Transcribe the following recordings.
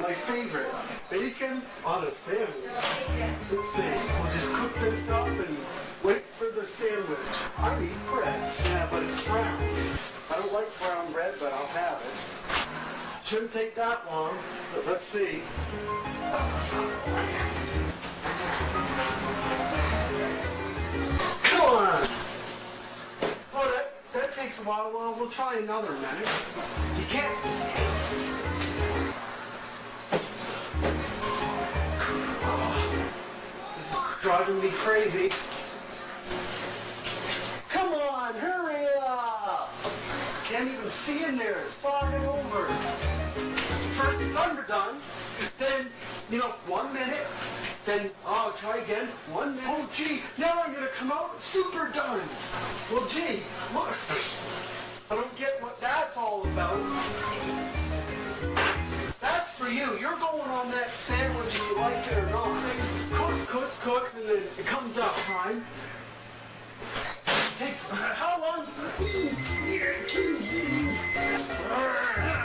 My favorite, bacon on a sandwich. Let's see, we'll just cook this up and wait for the sandwich. I need bread. Yeah, but it's brown. I don't like brown bread, but I'll have it. Shouldn't take that long, but let's see. Come on! Oh, that takes a while. Well, we'll try another minute. You can't... Driving me crazy. Come on, hurry up! Can't even see in there, it's fogging over. First it's underdone, then, 1 minute, then, try again, 1 minute. Oh, gee, now I'm gonna come out super done. Well, gee, look, I don't get what that's all about. That's for you. You're going on that sandwich if you like it or not. Cook, and then it comes out time. It takes how long?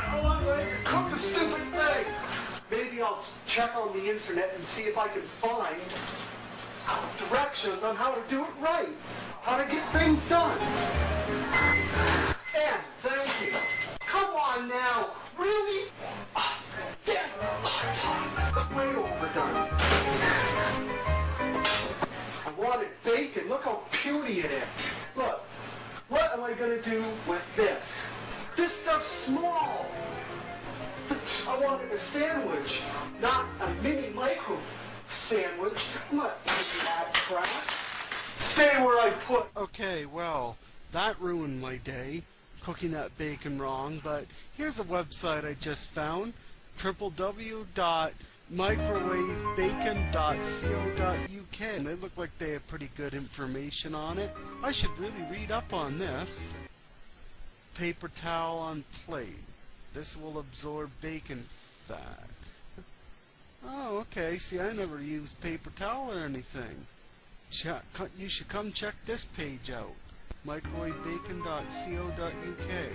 How long do I have to cook the stupid thing? Maybe I'll check on the internet and see if I can find directions on how to do it right. How to get things done. And thank you. Come on now. Really? It's way overdone. I wanted bacon. Look how puny it is. Look, what am I going to do with this? This stuff's small. I wanted a sandwich, not a mini micro sandwich. I'm not taking that crap. Stay where I put. Okay, well, that ruined my day, cooking that bacon wrong, but here's a website I just found, www.microwavebacon.co.uk, and they look like they have pretty good information on it. I should really read up on this. Paper towel on plate. This will absorb bacon fat. Oh, okay. See, I never used paper towel or anything. You should come check this page out. microwavebacon.co.uk